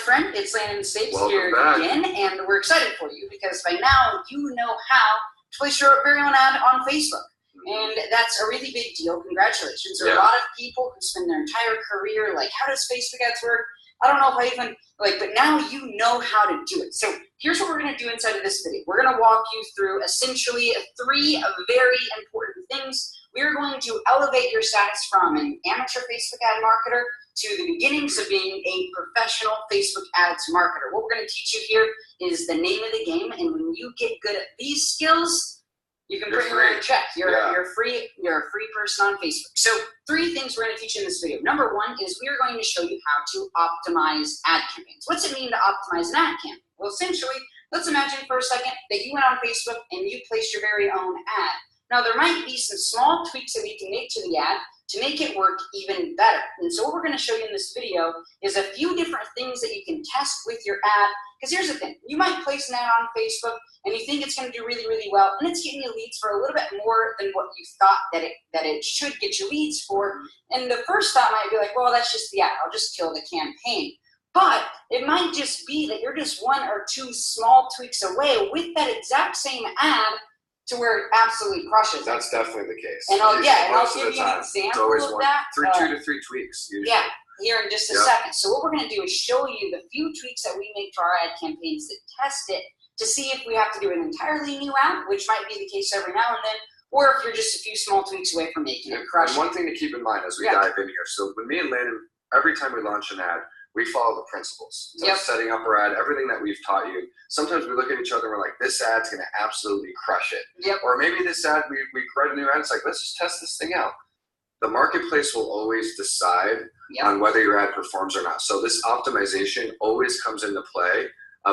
friend. It's Landon Stapes here back. again, and we're excited for you because by now you know how to place your very own ad on Facebook. And that's a really big deal. Congratulations. There are a lot of people who spend their entire career like, how does Facebook ads work? I don't know if I even, but now you know how to do it. So here's what we're going to do inside of this video. We're going to walk you through essentially 3 very important things. We're going to elevate your status from an amateur Facebook ad marketer to the beginnings of being a professional Facebook ads marketer. What we're going to teach you here is the name of the game, and when you get good at these skills, you can bring your own check. You're free. You're a free person on Facebook. So 3 things we're going to teach you in this video. Number 1 is we are going to show you how to optimize ad campaigns. What's it mean to optimize an ad campaign? Well, essentially, let's imagine for a second that you went on Facebook and you placed your very own ad. Now, there might be some small tweaks that we can make to the ad to make it work even better. And so what we're going to show you in this video is a few different things that you can test with your ad. Because here's the thing, you might place an ad on Facebook and you think it's going to do really, really well, and it's getting you leads for a little bit more than what you thought that it should get you leads for. And the first thought might be like, well, that's just the ad, I'll just kill the campaign. But it might just be that you're just 1 or 2 small tweaks away with that exact same ad to where it absolutely crushes. That's definitely the case. And I'll give you an example of that. 2 to 3 tweaks usually. Yeah, here in just a second. So what we're going to do is show you the few tweaks that we make to our ad campaigns that test it to see if we have to do an entirely new ad, which might be the case every now and then, or if you're just a few small tweaks away from making it crush. And one thing to keep in mind as we dive in here, so when me and Landon, every time we launch an ad, we follow the principles. So setting up our ad, everything that we've taught you. Sometimes we look at each other and we're like, this ad's going to absolutely crush it. Or maybe this ad, we create a new ad, it's like, let's just test this thing out. The marketplace will always decide on whether your ad performs or not. So this optimization always comes into play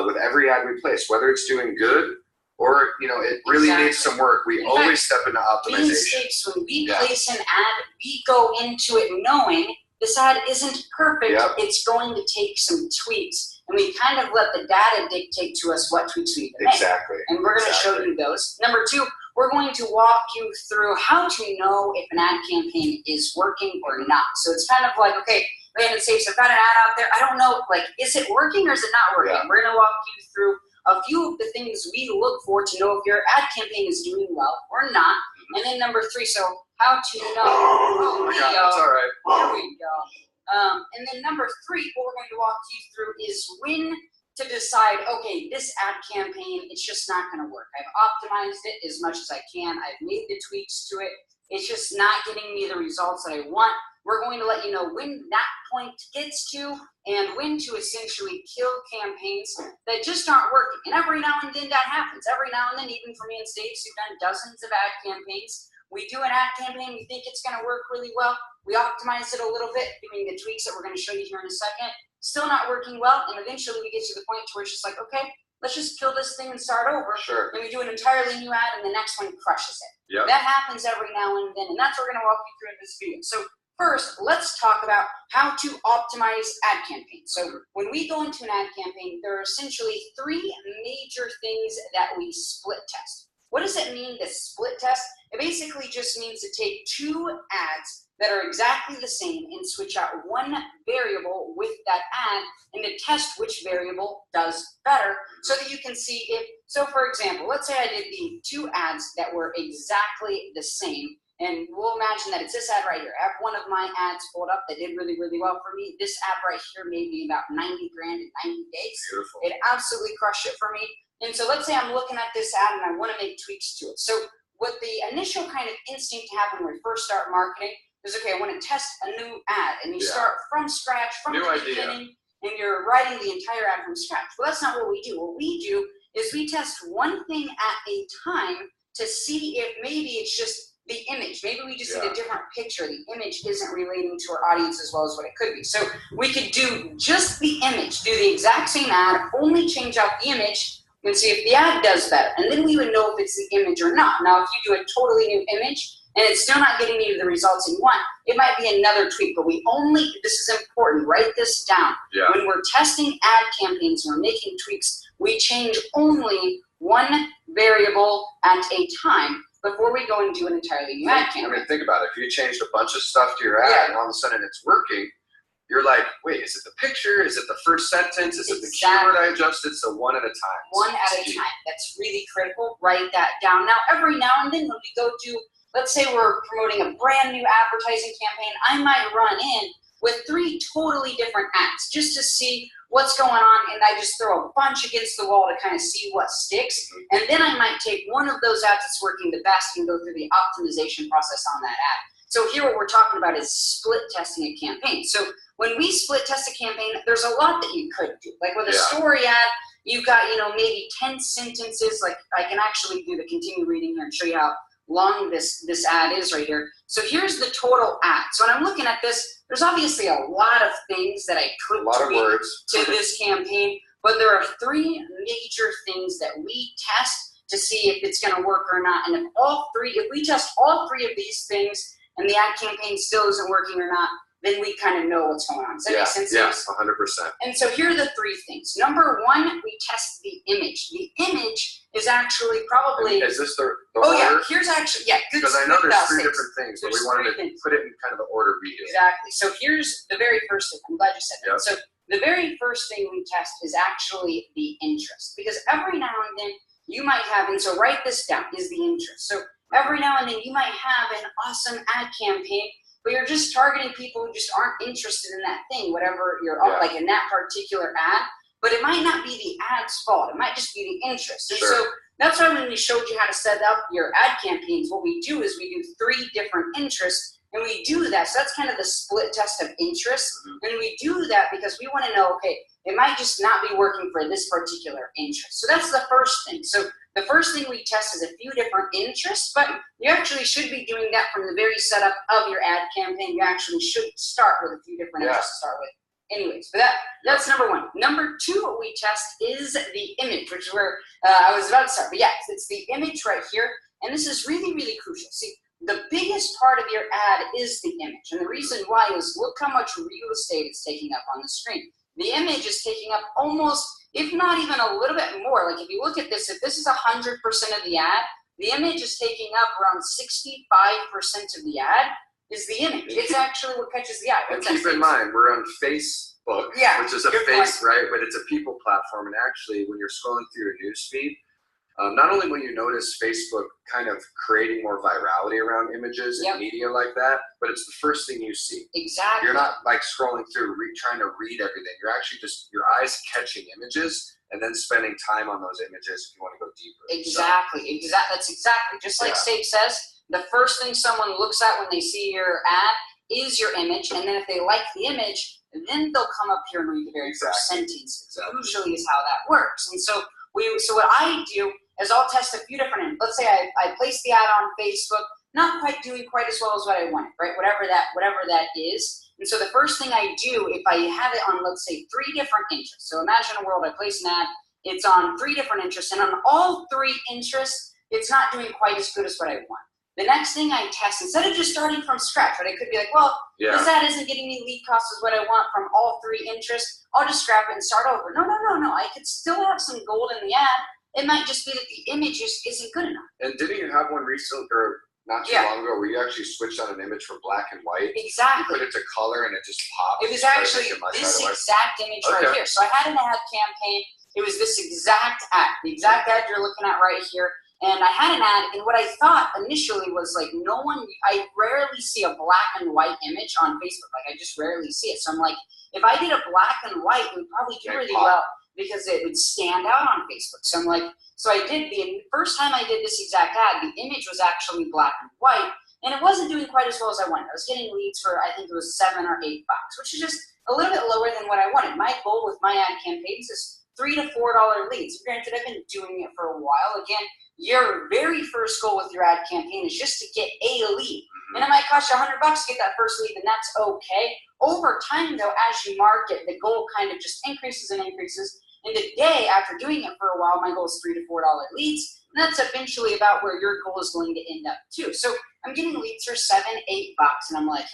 with every ad we place, whether it's doing good or it really needs some work. We always step into optimization. When we place an ad, we go into it knowing this ad isn't perfect. It's going to take some tweaks, and we kind of let the data dictate to us what tweaks we need to make. And we're going to show you those. Number 2, we're going to walk you through how to know if an ad campaign is working or not. So it's kind of like, okay, Landon Stapes, I've got an ad out there. I don't know, is it working or is it not working? We're going to walk you through a few of the things we look for to know if your ad campaign is doing well or not. And then number 3, so how to know. Oh my God, that's all right. There we go. And then number 3, what we're going to walk you through is when to decide, okay, this ad campaign, it's just not going to work. I've optimized it as much as I can. I've made the tweaks to it. It's just not getting me the results that I want. We're going to let you know when that point gets to and when to essentially kill campaigns that just aren't working. And every now and then that happens. Every now and then, even for me and Stapes, who've done dozens of ad campaigns, we do an ad campaign, we think it's going to work really well. We optimize it a little bit, doing the tweaks that we're going to show you here in a second. Still not working well, and eventually we get to the point where it's just like, okay, let's just kill this thing and start over. And we do an entirely new ad, and the next one crushes it. That happens every now and then, and that's what we're going to walk you through in this video. So first, let's talk about how to optimize ad campaigns. So when we go into an ad campaign, there are essentially 3 major things that we split test. What does it mean to split test? It basically just means to take 2 ads that are exactly the same and switch out 1 variable with that ad and to test which variable does better so that you can see if, so for example, let's say I did the 2 ads that were exactly the same, and we'll imagine that it's this ad right here. I have one of my ads pulled up that did really, really well for me. This ad right here made me about 90 grand in 90 days. Beautiful. It absolutely crushed it for me. And so let's say I'm looking at this ad and I want to make tweaks to it. So what the initial kind of instinct to have when we first start marketing is, okay, I want to test a new ad. And you start from scratch, from the beginning, and you're writing the entire ad from scratch. Well, that's not what we do. What we do is we test one thing at a time to see if maybe it's just the image. Maybe we just need a different picture. The image isn't relating to our audience as well as what it could be. So we could do just the image, do the exact same ad, only change out the image, and see if the ad does better. And then we would know if it's the image or not. Now, if you do a totally new image and it's still not getting you the results you want, it might be another tweak. But we only, this is important, write this down. When we're testing ad campaigns and we're making tweaks, we change only 1 variable at a time before we go and do an entirely new ad campaign. I mean, think about it. If you changed a bunch of stuff to your ad and all of a sudden it's working, you're like, wait, is it the picture? Is it the first sentence? Is it the keyword I adjusted? So one at a time. One at a time. That's really critical. Write that down. Now, every now and then when we go to, let's say we're promoting a brand new advertising campaign, I might run in with 3 totally different ads just to see what's going on, and I just throw a bunch against the wall to kind of see what sticks. And then I might take one of those ads that's working the best and go through the optimization process on that ad. So here what we're talking about is split testing a campaign. So when we split test a campaign, there's a lot that you could do. Like with a story ad, you've got, maybe 10 sentences. Like I can actually do the continue reading here and show you how long this ad is right here. So here's the total ad. So when I'm looking at this, there's obviously a lot of things that I could tweak to this campaign, but there are 3 major things that we test to see if it's going to work or not. And if we test all 3 of these things and the ad campaign still isn't working or not, then we kind of know what's going on. Does that make sense? Yes, 100%. And so here are the 3 things. Number 1, we test the image. The image is actually probably... Is this the order? Yeah, here's actually, because I know there's 3 different things, but we wanted to put it in kind of the order we do. Exactly. So here's the very first thing. I'm glad you said that. So the very first thing we test is actually the interest. Because every now and then you might have, and so write this down, is the interest. So every now and then you might have an awesome ad campaign, but you're just targeting people who just aren't interested in that thing, whatever you're like in that particular ad. But it might not be the ad's fault. It might just be the interest. And so that's why when we showed you how to set up your ad campaigns, what we do is we do 3 different interests, and we do that. So that's kind of the split test of interest. And we do that because we want to know, okay, it might just not be working for this particular interest. So that's the first thing. So the first thing we test is a few different interests, but you actually should be doing that from the very setup of your ad campaign. You actually should start with a few different interests to start with. Anyways, but that's number 1. Number 2, what we test is the image, which is where I was about to start. But yes, it's the image right here, and this is really, really crucial. See, the biggest part of your ad is the image, and the reason why is look how much real estate it's taking up on the screen. The image is taking up almost, if not even a little bit more. Like if you look at this, if this is 100% of the ad, the image is taking up around 65% of the ad is the image. It's actually what catches the eye. And keep in mind, we're on Facebook, which is a face, right? But it's a people platform. And actually, when you're scrolling through your newsfeed, not only will you notice Facebook kind of creating more virality around images and media like that, but it's the first thing you see. Exactly. You're not like scrolling through, trying to read everything. You're actually just, your eyes catching images and then spending time on those images if you want to go deeper. Exactly. That's exactly. Just like Steve says, the first thing someone looks at when they see your ad is your image, and then if they like the image, then they'll come up here and read the very first sentence. Usually is how that works. And so what I do is I'll test a few different, let's say I place the ad on Facebook, not quite doing quite as well as what I wanted, right? Whatever that is. And so the first thing I do, if I have it on, let's say, 3 different interests. So imagine a world I place an ad, it's on 3 different interests, and on all 3 interests, it's not doing quite as good as what I want. The next thing I test, instead of just starting from scratch, right? I could be like, well, this ad isn't getting me lead costs as what I want from all 3 interests. I'll just scrap it and start over. No. I could still have some gold in the ad. It might just be that the image just isn't good enough. And didn't you have one recently, or not too long ago, where you actually switched on an image from black and white? Exactly. You put it to color and it just popped. It was actually this exact image right here. So I had an ad campaign. It was this exact ad, the exact ad you're looking at right here. And I had an ad, and what I thought initially was like, I rarely see a black and white image on Facebook. Like, I just rarely see it. So I'm like, if I did a black and white, it would probably do really well because it would stand out on Facebook. So I'm like, so I did, the first time I did this exact ad, the image was actually black and white, and it wasn't doing quite as well as I wanted. I was getting leads for, I think it was $7 or $8, which is just a little bit lower than what I wanted. My goal with my ad campaigns is $3 to $4 leads. Granted, I've been doing it for a while. Again, your very first goal with your ad campaign is just to get a lead. And it might cost you $100 to get that first lead, and that's okay. Over time, though, as you market, the goal kind of just increases and increases. And the day after doing it for a while, my goal is $3 to $4 leads. And that's eventually about where your goal is going to end up, too. So I'm getting leads for $7, $8, and I'm like,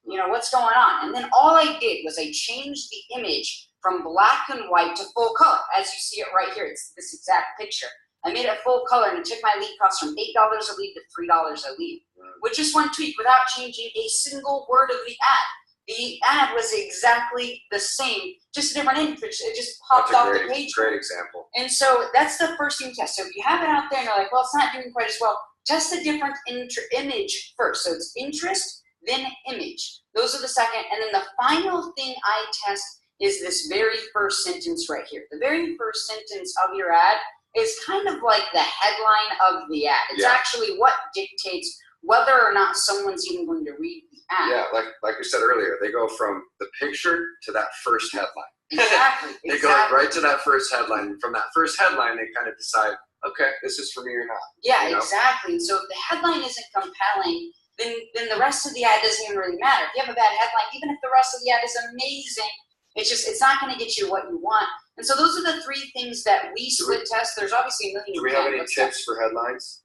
what's going on? And then all I did was I changed the image from black and white to full color. As you see it right here, it's this exact picture. I made it full color, and it took my lead cost from $8 a lead to $3 a lead, with just one tweak, without changing a single word of the ad. the ad was exactly the same, just a different image. It just popped off the page. Great example. And so that's the first thing you test. So if you have it out there and you're like, well, it's not doing quite as well, test a different image first. So it's interest, then image. Those are the second. And then the final thing I test is this very first sentence right here. The very first sentence of your ad is kind of like the headline of the ad. It's actually what dictates whether or not someone's even going to read the ad. Yeah, like we said earlier, they go from the picture to that first headline. Exactly. They go right to that first headline. And from that first headline, they kind of decide, okay, this is for me or not. Yeah, exactly. And so if the headline isn't compelling, then the rest of the ad doesn't even really matter. If you have a bad headline, even if the rest of the ad is amazing, it's not going to get you what you want. And so those are the three things that we split test. There's obviously a million. Do we have any tips for headlines?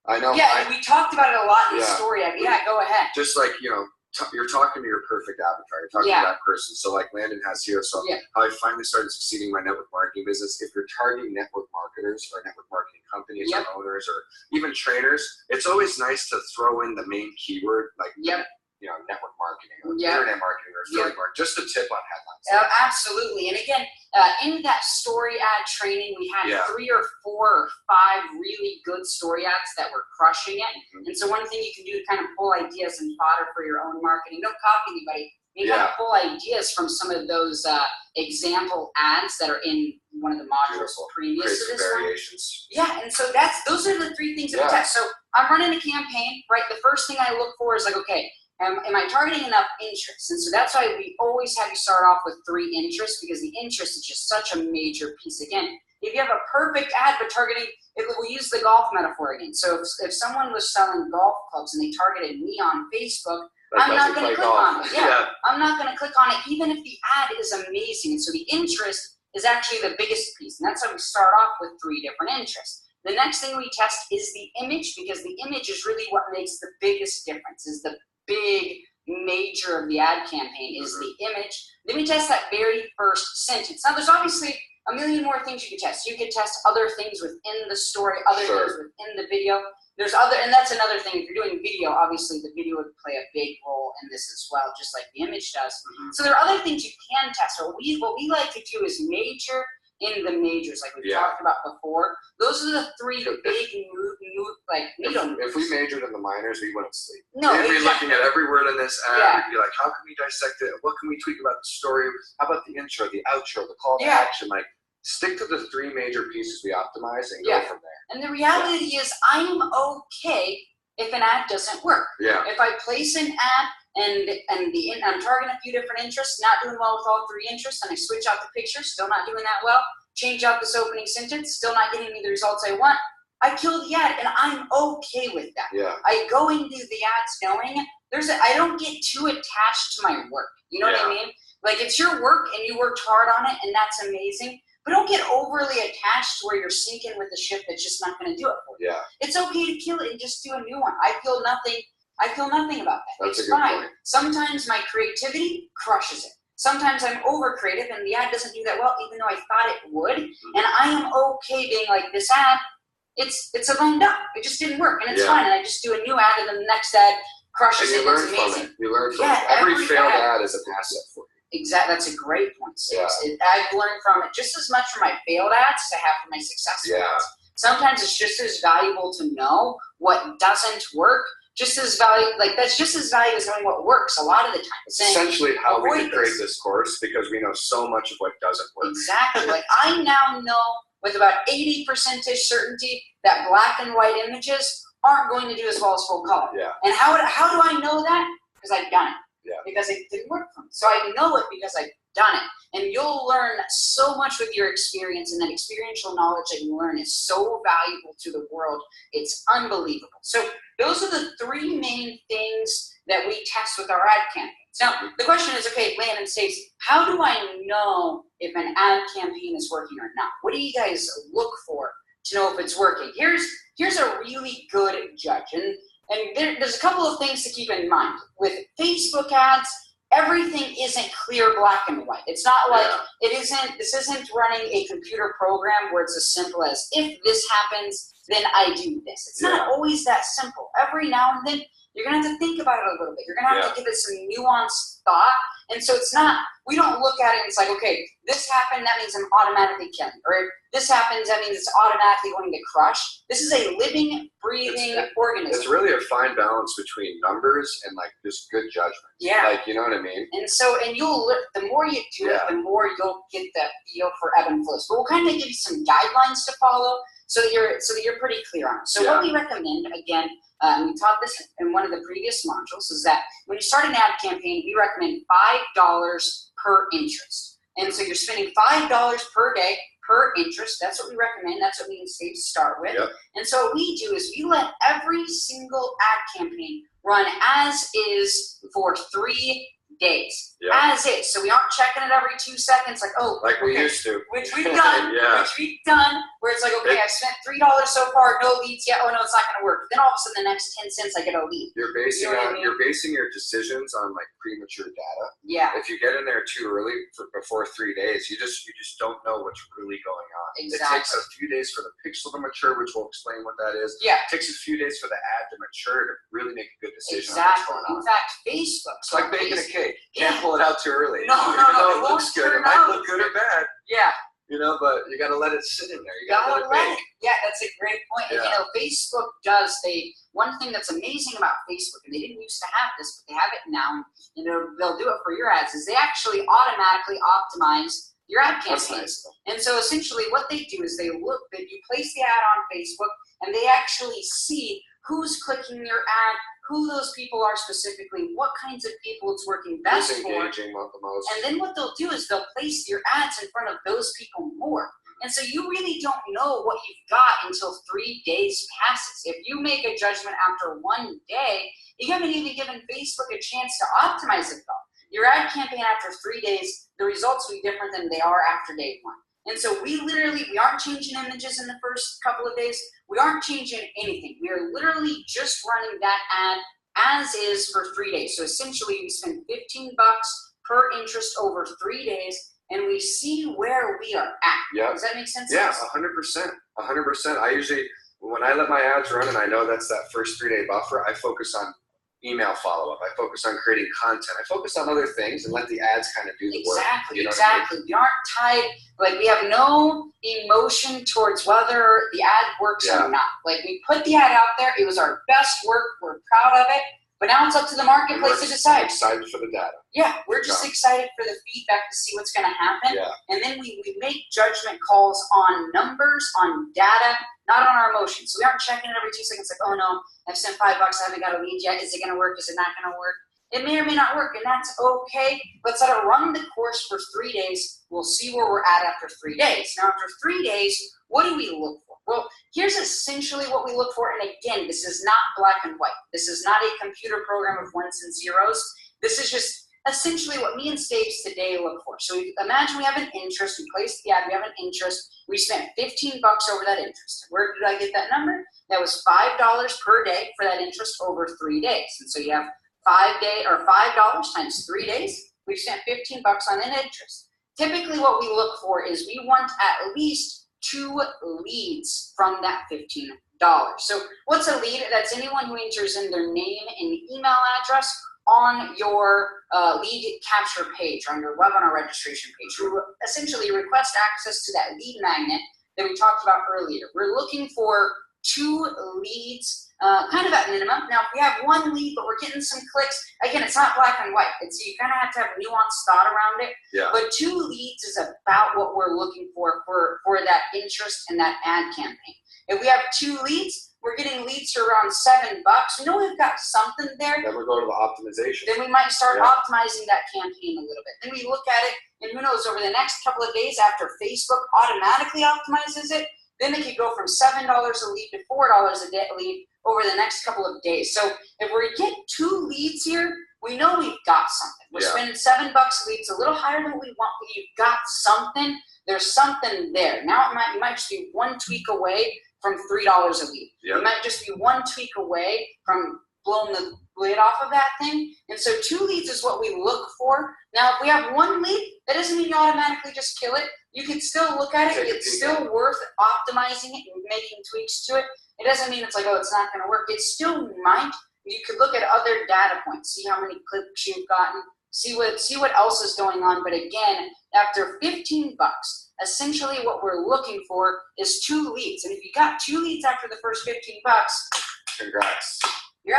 I know. Yeah, we talked about it a lot in the story. Yeah, go ahead. Just like, you're talking to your perfect avatar. You're talking to that person. So like Landon has here. So how I finally started succeeding in my network marketing business. If you're targeting network marketers or network marketing companies or owners or even trainers, it's always nice to throw in the main keyword like network marketing or internet marketing or affiliate marketing. Just a tip on headlines. Absolutely. And again, in that story ad training, we had 3 or 4 or 5 really good story ads that were crushing it. And so one thing you can do to kind of pull ideas and fodder for your own marketing, don't copy anybody. You kind of pull ideas from some of those example ads that are in one of the modules previous to this variations. one. Yeah, and so those are the 3 things that we test. So I'm running a campaign, right? The first thing I look for is like, okay, am I targeting enough interest? And so that's why we always have you start off with 3 interests, because the interest is just such a major piece. Again, if you have a perfect ad but targeting, we'll use the golf metaphor again. So if someone was selling golf clubs and they targeted me on Facebook, I'm not going to click on it. I'm not going to click on it, even if the ad is amazing. And so the interest is actually the biggest piece. And that's how we start off with 3 different interests. The next thing we test is the image, because the image is really what makes the biggest difference, is the big major of the ad campaign is the image. Then we test that very first sentence. Now there's obviously a million more things you could test. You could test other things within the story, other things within the video. There's and that's another thing. If you're doing video, obviously the video would play a big role in this as well, just like the image does. So there are other things you can test. What we like to do is major in the majors, like we talked about before. Those are the 3 big if we majored in the minors, we wouldn't sleep. No, we'd be looking at every word in this ad. We'd be like, how can we dissect it? What can we tweak about the story? How about the intro, the outro, the call to action? Like, stick to the 3 major pieces we optimize and go from there. And the reality is, I am okay if an ad doesn't work. If I place an ad and I'm targeting a few different interests, not doing well with all 3 interests, and I switch out the picture, still not doing that well, change out this opening sentence, still not getting me the results I want, I kill the ad, and I'm okay with that. I go into the ads knowing I don't get too attached to my work. You know what I mean? Like, it's your work and you worked hard on it, and that's amazing. But don't get overly attached to where you're sinking with a ship that's just not going to do it for you. It's okay to kill it and just do a new one. I feel nothing about that. That's it's a good fine. point. Sometimes my creativity crushes it. Sometimes I'm over creative and the ad doesn't do that well, even though I thought it would. And I am okay being like, this ad, it's a lame duck. It just didn't work, and it's fine. And I just do a new ad, and then the next ad crushes it. It's amazing. You learn from it. Every failed ad is an asset for you. Exactly. That's a great point, Stacey. I've learned from it just as much from my failed ads as I have from my successful ads. Sometimes it's just as valuable to know what doesn't work, just as that's just as valuable as knowing what works a lot of the time. Essentially how we can create this course, because we know so much of what doesn't work. Exactly. Like, I now know with about 80% certainty that black and white images aren't going to do as well as full color. And how do I know that? Because I've done it. Because it didn't work for me. So I know it because I've done it. And you'll learn so much with your experience, and that experiential knowledge that you learn is so valuable to the world. It's unbelievable. So those are the 3 main things that we test with our ad campaigns. Now, the question is, okay, Landon, Stacey, how do I know if an ad campaign is working or not? What do you guys look for to know if it's working? Here's a really good judge. And there's a couple of things to keep in mind. With Facebook ads, everything isn't clear black and white. It's not like this isn't running a computer program where it's as simple as, if this happens, then I do this. It's not always that simple. Every now and then you're going to have to think about it a little bit. You're going to have to give it some nuanced thought. And so it's not, we don't look at it and it's like, okay, this happened, that means I'm automatically killing. Or if this happens, that means it's automatically going to crush. This is a living, breathing organism. It's really a fine balance between numbers and like just good judgment. Yeah. Like, you know what I mean? And so, and the more you do it, the more you'll get the feel for ebb and flows. But we'll kind of give you some guidelines to follow so that you're pretty clear on it. So what we recommend, again, we taught this in one of the previous modules, is that when you start an ad campaign, we recommend $5 per interest. And so you're spending $5 per day per interest. That's what we recommend. That's what we say to start with. Yep. And so what we do is we let every single ad campaign run as is for 3 days. Yep. As is. So we aren't checking it every 2 seconds like, oh, like we used to. Which we've done. Which we've done. Where it's like, okay, I've spent $3 so far, no leads yet. Oh no, it's not going to work. Then all of a sudden, the next 10 cents, I get a lead. You're basing you're basing your decisions on like premature data. Yeah. If you get in there too early before 3 days, you just don't know what's really going on. Exactly. It takes a few days for the pixel to mature, which we'll explain what that is. Yeah. It takes a few days for the ad to mature to really make a good decision. Exactly. On what's going on. In fact, Facebook. It's like baking a cake. You can't pull it out too early. No, it looks good. It might look good or bad. Yeah. You know, but you got to let it sit in there. You got to let it bake. Yeah, that's a great point. Yeah. And, you know, Facebook does, one thing that's amazing about Facebook, and they didn't used to have this, but they have it now, and they'll do it for your ads, is they actually automatically optimize your ad campaigns. Nice. And so essentially what they do is you place the ad on Facebook, and they actually see who's clicking your ad, who those people are specifically, what kinds of people it's working best Who's for. engaging the most. And then what they'll do is they'll place your ads in front of those people more. And so you really don't know what you've got until 3 days passes. If you make a judgment after 1 day, you haven't even given Facebook a chance to optimize it though. Your ad campaign after 3 days, the results will be different than they are after day 1. And so we aren't changing images in the first couple of days. We aren't changing anything. We are literally just running that ad as is for 3 days. So essentially we spend $15 per interest over 3 days, and we see where we are at. Yeah. Does that make sense? Yeah, 100%. 100%. I usually, when I let my ads run and I know that's that first 3 day buffer, I focus on email follow-up. I focus on creating content. I focus on other things and let the ads kind of do the work. You know Exactly. I mean? We aren't tied, like we have no emotion towards whether the ad works or not. Like we put the ad out there, it was our best work, we're proud of it, but now it's up to the marketplace to decide. We're excited for the data. Yeah, we're just excited for the feedback to see what's going to happen. Yeah. And then we make judgment calls on numbers, on data, not on our emotions. So we aren't checking it every 2 seconds like, oh no, I've spent $5, I haven't got a lead yet. Is it going to work? Is it not going to work? It may or may not work, and that's okay. Let's let it run the course for 3 days. We'll see where we're at after 3 days. Now, after 3 days, what do we look for? Well, here's essentially what we look for. And again, this is not black and white. This is not a computer program of ones and zeros. This is just essentially what me and Staves today look for. So imagine we have an interest. We placed the ad. We have an interest. We spent $15 over that interest. Where did I get that number? That was $5 per day for that interest over 3 days. And so you have $5 times 3 days. We've spent $15 on an interest. Typically what we look for is we want at least 2 leads from that $15. So what's a lead? That's anyone who enters in their name and email address on your lead capture page, on your webinar registration page. You essentially request access to that lead magnet that we talked about earlier. We're looking for 2 leads, kind of at minimum. Now, if we have 1 lead, but we're getting some clicks, again, it's not black and white. You kind of have to have nuanced thought around it. Yeah. But 2 leads is about what we're looking for that interest in that ad campaign. If we have 2 leads, we're getting leads for around $7. We know we've got something there. Then we're going to the optimization. Then we might start optimizing that campaign a little bit. Then we look at it, and who knows, over the next couple of days after Facebook automatically optimizes it, then it could go from $7 a lead to $4 a lead over the next couple of days. So if we get 2 leads here, we know we've got something. We're spending $7 a lead. It's a little higher than what we want, but you've got something. There's something there. Now you might just be 1 tweak away from $3 a lead. Yep. You might just be 1 tweak away from blowing the lid off of that thing. And so 2 leads is what we look for. Now, if we have 1 lead, that doesn't mean you automatically just kill it. You can still look at it. It's still worth optimizing it and making tweaks to it. It doesn't mean it's like, oh, it's not going to work. It still might, you could look at other data points, see how many clicks you've gotten, see what else is going on. But again, after 15 bucks, essentially what we're looking for is 2 leads. And if you got 2 leads after the first 15 bucks, congrats. You're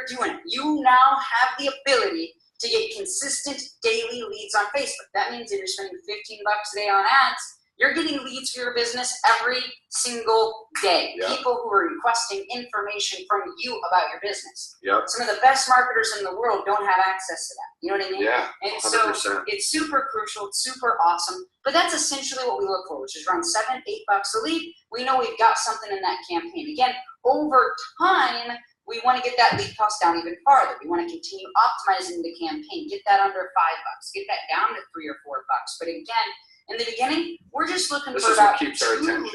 doing it. You now have the ability to get consistent daily leads on Facebook. That means if you're spending 15 bucks a day on ads, you're getting leads for your business every single day. Yep. People who are requesting information from you about your business. Yep. Some of the best marketers in the world don't have access to that. You know what I mean? Yeah, and 100%. so it's super crucial, it's super awesome. But that's essentially what we look for, which is around $7, $8 a lead. We know we've got something in that campaign. Again, over time, we want to get that lead cost down even farther. We want to continue optimizing the campaign, get that under $5, get that down to $3 or $4. But again, in the beginning, we're just looking for about 2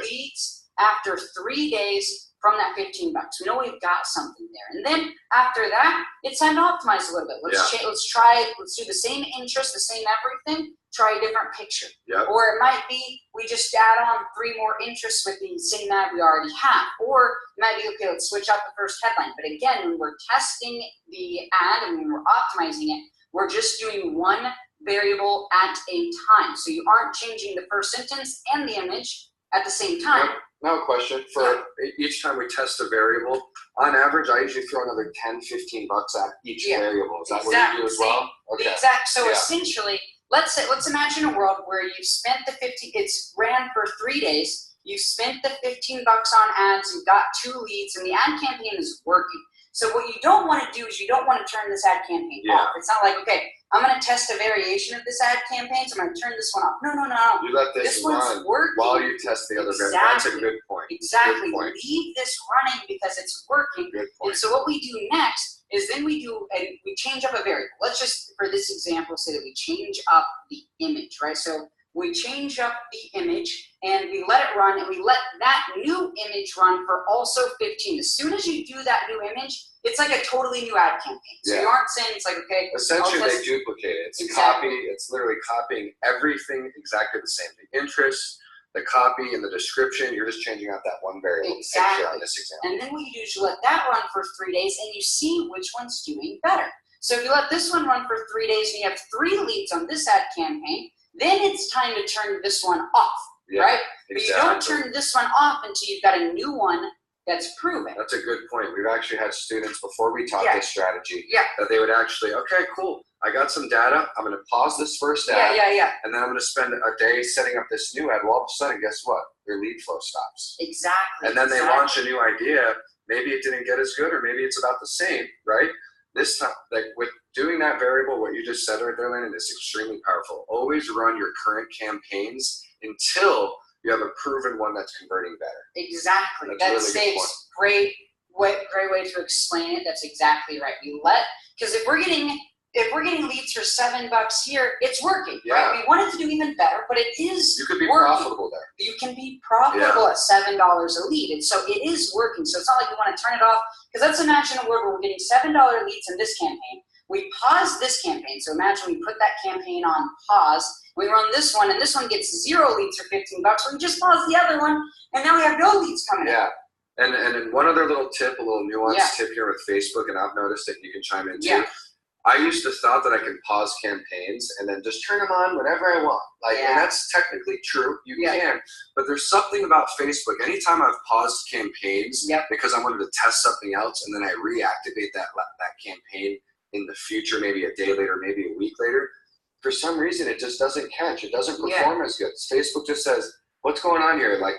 leads after 3 days from that 15 bucks. We know we've got something there. And then after that, it's time to optimize a little bit. Let's do the same interest, the same everything, try a different picture. Yep. Or it might be we just add on 3 more interests with the same ad we already have. Or it might be, okay, let's switch out the first headline. But again, when we're testing the ad and when we're optimizing it, we're just doing one variable at a time. So you aren't changing the first sentence and the image at the same time. Now a question. For each time we test a variable, on average, I usually throw another 10, 15 bucks at each variable. Is that what you do as well? Okay. So essentially, let's imagine a world where you've spent the 15, it's ran for 3 days, you spent the 15 bucks on ads, you got 2 leads, and the ad campaign is working. So what you don't want to do is you don't want to turn this ad campaign off. It's not like, okay, I'm going to test a variation of this ad campaign, so I'm going to turn this one off. No. You let this run while you test the other variable. That's a good point. Exactly. Good point. Leave this running because it's working. Good point. And so what we do next is then we change up a variable. Let's just, for this example, say that we change up the image, right? So we change up the image and we let it run, and we let that new image run for also 15. As soon as you do that new image, it's like a totally new ad campaign. So you aren't saying it's like, okay. Essentially, they duplicate it. It's literally copying everything exactly the same. The interest, the copy, and the description. You're just changing out that one variable. Exactly. On this example. And then what you do is you let that run for 3 days, and you see which one's doing better. So if you let this one run for 3 days, and you have 3 leads on this ad campaign, then it's time to turn this one off, right? Exactly. But you don't turn this one off until you've got a new one that's proven. That's a good point. We've actually had students before we taught this strategy that they would actually, okay, cool. I got some data. I'm going to pause this first ad. And then I'm going to spend a day setting up this new ad. Well, all of a sudden, guess what? Their lead flow stops. Exactly. And then they launch a new idea. Maybe it didn't get as good, or maybe it's about the same, right? This time, like with doing that variable, what you just said right there, Landon, is extremely powerful. Always run your current campaigns until you have a proven one that's converting better. Exactly. That's Dave's great way to explain it. That's exactly right. Because if we're getting leads for $7 here, it's working, right? We want it to do even better, but it is. You could be working. profitable there. You can be profitable at $7 a lead, and so it is working. So it's not like we want to turn it off. Because let's imagine a world where we're getting $7 leads in this campaign. We pause this campaign. So imagine we put that campaign on pause. We run this one, and this one gets 0 leads for 15 bucks. We just pause the other one, and now we have no leads coming in. And one other little tip, a little nuanced tip here with Facebook, and I've noticed that you can chime in too. I used to thought that I could pause campaigns and then just turn them on whenever I want. And that's technically true. You can. But there's something about Facebook. Anytime I've paused campaigns because I wanted to test something else, and then I reactivate that campaign in the future, maybe a day later, maybe a week later, for some reason it just doesn't catch. It doesn't perform as good. Facebook just says, "What's going on here?" Like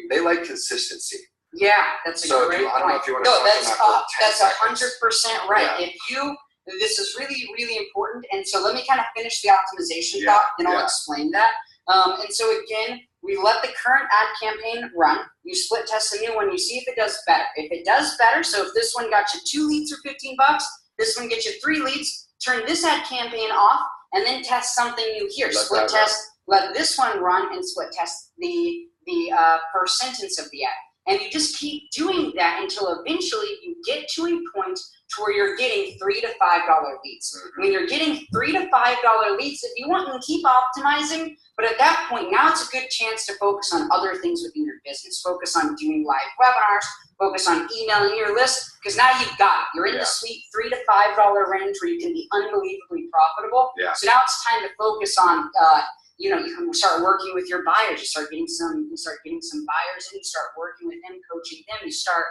they like consistency. Yeah, that's a great point. I don't know if you want to touch on that. That's 100% right. This is really, really important. And so let me kind of finish the optimization thought, and I'll explain that. And so again, we let the current ad campaign run. You split test the new one. You see if it does better. If it does better, so if this one got you 2 leads for 15 bucks, this one gets you 3 leads, turn this ad campaign off, and then test something new here. Split test, let this one run, and split test the first sentence of the ad. And you just keep doing that until eventually you get to a point to where you're getting $3 to $5 leads. When you're getting $3 to $5 leads, if you want, you can keep optimizing, but at that point, now it's a good chance to focus on other things within your business. Focus on doing live webinars, focus on emailing your list, because now you've got it. You're in the sweet $3 to $5 range where you can be unbelievably profitable. So now it's time to focus on you can start working with your buyers. You start getting some buyers, and you start working with them, coaching them. You start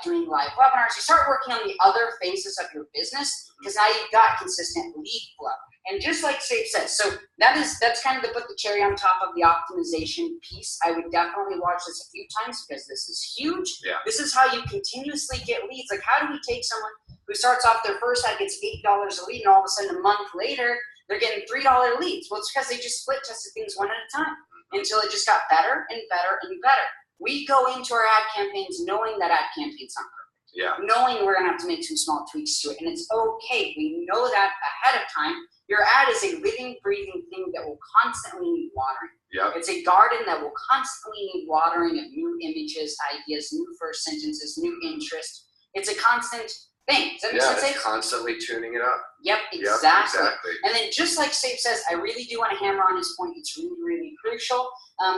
doing live webinars. You start working on the other phases of your business, because now you've got consistent lead flow. And just like Saif says, so that's kind of to put the cherry on top of the optimization piece. I would definitely watch this a few times because this is huge. This is how you continuously get leads. Like, how do we take someone who starts off their first ad, gets $8 a lead, and all of a sudden a month later they're getting $3 leads? Well, it's because they just split tested things one at a time until it just got better and better and better. We go into our ad campaigns knowing that ad campaign's not perfect. Knowing we're going to have to make some small tweaks to it. And it's okay. We know that ahead of time. Your ad is a living, breathing thing that will constantly need watering. It's a garden that will constantly need watering of new images, ideas, new first sentences, new interest. It's a constant thing. Does that make sense? It's constantly tuning it up. Exactly. And then just like Saif says, I really do want to hammer on his point. It's really, really crucial.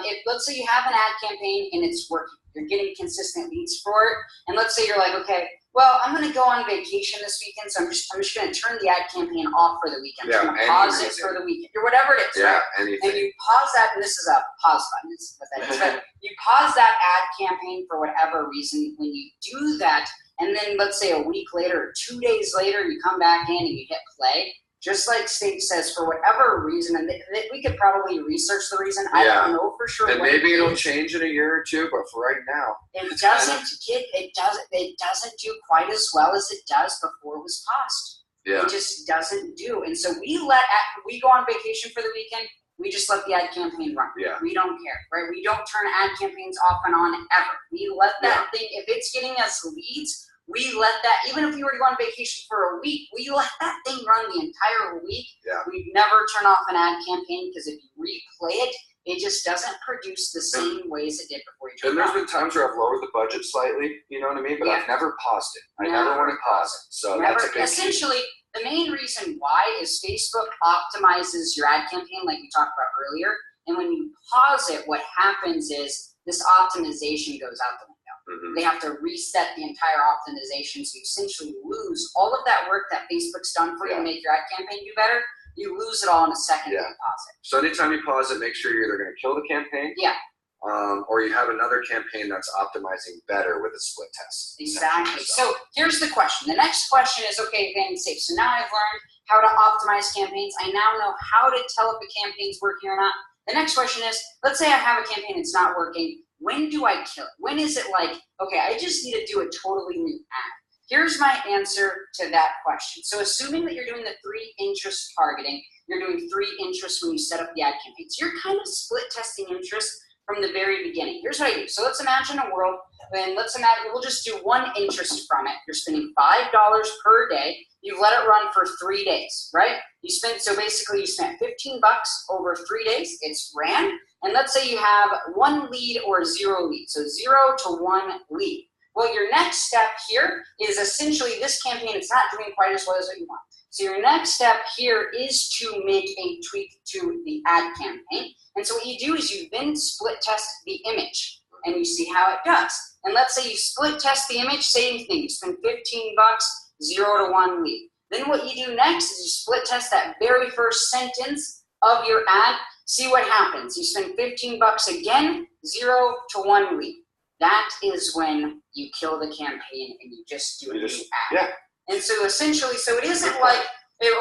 If let's say you have an ad campaign and it's working, you're getting consistent leads for it, and let's say you're like, okay, well, I'm going to go on vacation this weekend, so I'm just going to turn the ad campaign off for the weekend. I'm going to pause it for the weekend, or whatever it is, right? Anything. And you pause that, and this is a pause button, is what that is. But you pause that ad campaign for whatever reason. When you do that, and then let's say a week later, or 2 days later, you come back in and you hit play, just like Steve says, for whatever reason, and we could probably research the reason. I don't know for sure. And maybe it'll change in a year or two, but for right now, it doesn't do quite as well as it does before it was paused. It just doesn't do. And so we go on vacation for the weekend. We just let the ad campaign run. We don't care, right? We don't turn ad campaigns off and on ever. We let that thing, if it's getting us leads, we let that, even if we were to go on vacation for a week, we let that thing run the entire week. We never turn off an ad campaign, because if you replay it, it just doesn't produce the same way as it did before you turned it off. And there's been times where I've lowered the budget slightly, you know what I mean? But I've never paused it. I never want to pause it. So that's a big essentially, the main reason why is Facebook optimizes your ad campaign, like we talked about earlier. And when you pause it, what happens is this optimization goes out the window. They have to reset the entire optimization, so you essentially lose all of that work that Facebook's done for you to make your ad campaign do better. You lose it all in a second that you pause it. So anytime you pause it, make sure you're either going to kill the campaign, or you have another campaign that's optimizing better with a split test. Exactly. So here's the question. The next question is, okay, Van Safe. So now I've learned how to optimize campaigns. I now know how to tell if a campaign's working or not. The next question is, let's say I have a campaign that's not working. When do I kill it? When is it like, okay, I just need to do a totally new ad? Here's my answer to that question. So assuming that you're doing the 3 interest targeting, you're doing 3 interests when you set up the ad campaign. So you're kind of split testing interest from the very beginning. Here's what I do. So let's imagine a world, and we'll just do 1 interest from it. You're spending $5 per day. You've let it run for 3 days, right? So basically you spent $15 over 3 days. It's ran. And let's say you have 1 lead or 0 lead. So 0 to 1 lead. Well, your next step here is essentially this campaign. It's not doing quite as well as what you want. So your next step here is to make a tweak to the ad campaign. And so what you do is you then split test the image and you see how it does. And let's say you split test the image, same thing. You spend $15, 0 to 1 lead. Then what you do next is you split test that very first sentence of your ad. See what happens. You spend $15 again, 0 to 1 lead. That is when you kill the campaign and you just do a new ad. And so essentially, so it isn't like,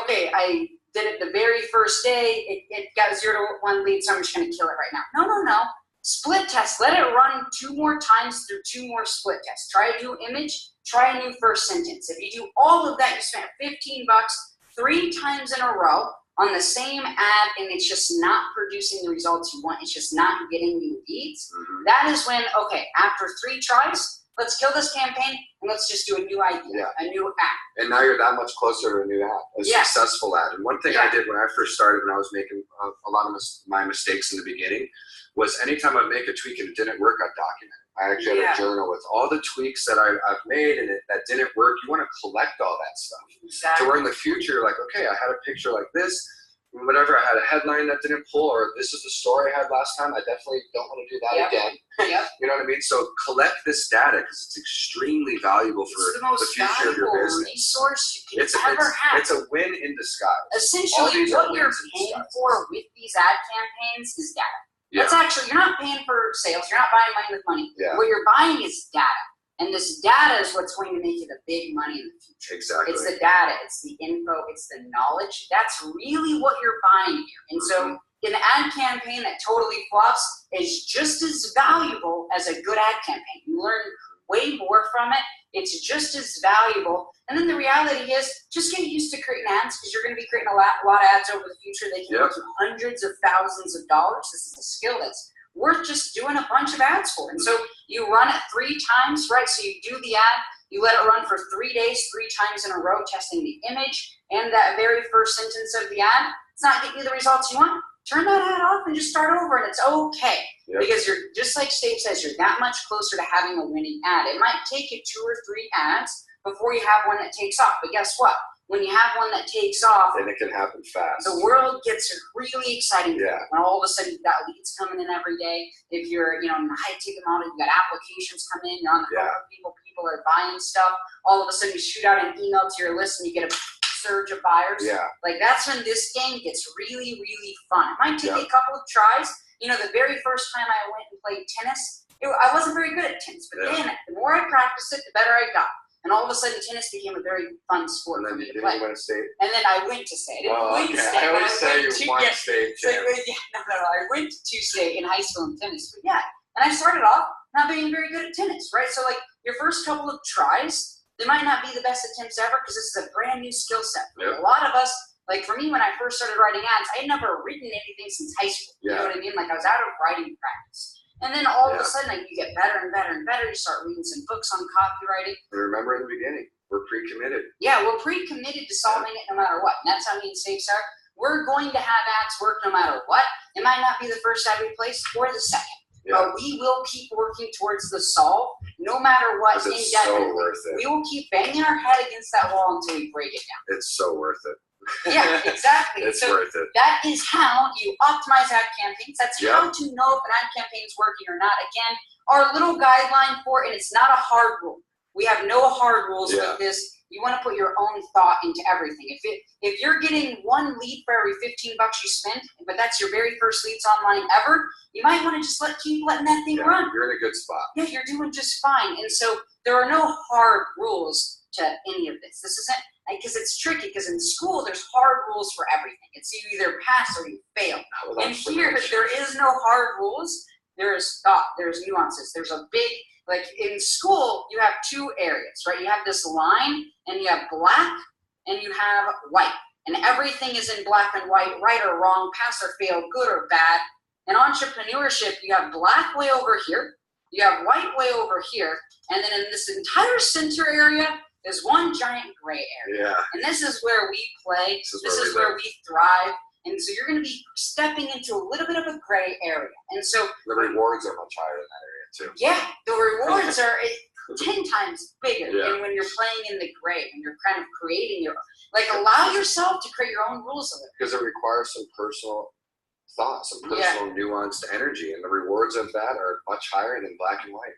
okay, I did it the very first day, it got 0 to 1 lead, so I'm just going to kill it right now. No. Split test. Let it run 2 more times through 2 more split tests. Try a new image, try a new first sentence. If you do all of that, you spent $15 3 times in a row on the same ad, and it's just not producing the results you want. It's just not getting you leads. That is when, okay, after 3 tries, let's kill this campaign and let's just do a new idea, a new ad. And now you're that much closer to a new ad, a successful ad. And one thing I did when I first started, when I was making a lot of my mistakes in the beginning, was anytime I'd make a tweak and it didn't work, I'd document it. I actually had a journal with all the tweaks that I've made and that didn't work. You want to collect all that stuff. Exactly. So we're in the future, like, okay, I had a picture like this, whatever, I had a headline that didn't pull, or this is the story I had last time. I definitely don't want to do that again. Yep. You know what I mean? So collect this data because it's extremely valuable for the future of your business. Resource you can ever have. It's a win in disguise. Essentially, what you're paying for with these ad campaigns is data. That's actually, you're not paying for sales. You're not buying money with money. Yeah. What you're buying is data. And this data is what's going to make you the big money in the future. Exactly. It's the data, it's the info, it's the knowledge. That's really what you're buying here. And so an ad campaign that totally flops is just as valuable as a good ad campaign. You learn way more from it. It's just as valuable. And then the reality is, just get used to creating ads because you're going to be creating a lot of ads over the future. They can go to hundreds of thousands of dollars. This is a skill that's worth just doing a bunch of ads for. And so you run it 3 times, right? So you do the ad, you let it run for 3 days, 3 times in a row, testing the image and that very first sentence of the ad. It's not getting you the results you want. Turn that ad off and just start over, and it's okay. Because you're, just like Steve says, you're that much closer to having a winning ad. It might take you 2 or 3 ads before you have one that takes off. But guess what? When you have one that takes off, then it can happen fast. The world gets really exciting. Yeah. When all of a sudden you've got leads coming in every day. If you're, in the high ticket model, you've got applications coming in. You're on the phone with people are buying stuff. All of a sudden you shoot out an email to your list and you get a surge of buyers. Yeah. Like that's when this game gets really, really fun. It might take a couple of tries. The very first time I went and played tennis, I wasn't very good at tennis. But then the more I practiced it, the better I got. And all of a sudden, tennis became a very fun sport for me to play. And then you went to state? And then I went to state. I didn't win state. I always say you won state. I went to state in high school in tennis. But and I started off not being very good at tennis, right? So like your first couple of tries, they might not be the best attempts ever because this is a brand new skill set. A lot of us, like for me, when I first started writing ads, I had never written anything since high school. You know what I mean? Like I was out of writing practice. And then all of a sudden, like, you get better and better and better. You start reading some books on copywriting. And remember in the beginning, we're pre-committed. Yeah, we're pre-committed to solving it no matter what. And that's how me and Steve are. We're going to have ads work no matter what. It might not be the first ad we place or the second. But we will keep working towards the solve no matter what. It's so worth it. We will keep banging our head against that wall until we break it down. It's so worth it. Yeah, exactly. It's worth it. That is how you optimize ad campaigns. That's how to know if an ad campaign is working or not. Again, our little guideline for it, and it's not a hard rule. We have no hard rules with this. You want to put your own thought into everything. If you're getting 1 lead for every $15 you spend, but that's your very first leads online ever, you might want to just keep letting that thing run. You're in a good spot. Yeah, you're doing just fine. And so there are no hard rules to any of this. This isn't, because it's tricky, because in school there's hard rules for everything. It's you either pass or you fail. And here there is no hard rules. There's thought, there's nuances. There's a big, like in school you have 2 areas, right? You have this line and you have black and you have white. And everything is in black and white, right or wrong, pass or fail, good or bad. In entrepreneurship, you have black way over here, you have white way over here, and then in this entire center area, there's one giant gray area. Yeah. And this is where we play. This is where we thrive. And so you're going to be stepping into a little bit of a gray area. And so the rewards are much higher in that area too. Yeah, the rewards are 10 times bigger Yeah. than when you're playing in the gray, when you're kind of creating your, like allow yourself to create your own rules of it. Because it requires some personal thought, some personal nuanced energy, and the rewards of that are much higher than black and white.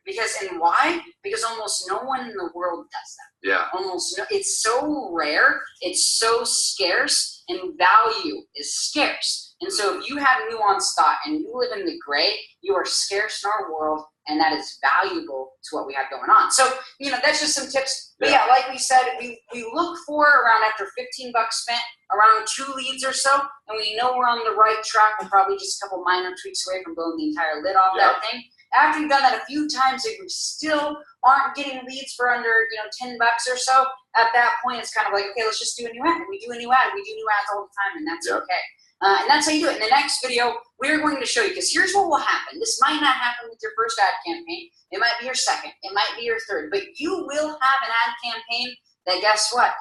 And why? Because almost no one in the world does that. Yeah. Almost no, it's so rare, it's so scarce, and value is scarce. And so if you have nuanced thought and you live in the gray, you are scarce in our world, and that is valuable to what we have going on. So, that's just some tips. But yeah, like we said, we look for around, after $15 spent, around 2 leads or so, and we know we're on the right track. We're probably just a couple minor tweaks away from blowing the entire lid off that thing. After you've done that a few times, if you still aren't getting leads for under, $10 or so, at that point, it's kind of like, okay, let's just do a new ad. And we do a new ad. We do new ads all the time, and that's okay. And that's how you do it. In the next video, we're going to show you, because here's what will happen. This might not happen with your first ad campaign. It might be your second. It might be your third. But you will have an ad campaign that, guess what?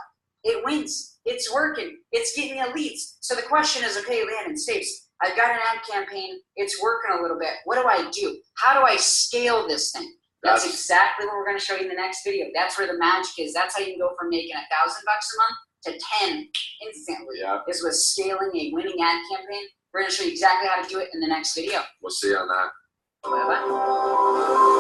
It wins. It's working. It's getting you leads. So the question is, okay, Landon, Stace, I've got an ad campaign. It's working a little bit. What do I do? How do I scale this thing? That's exactly what we're going to show you in the next video. That's where the magic is. That's how you can go from making $1,000 a month to 10 instantly. Yeah. Is with scaling a winning ad campaign. We're going to show you exactly how to do it in the next video. We'll see you on that. Bye-bye.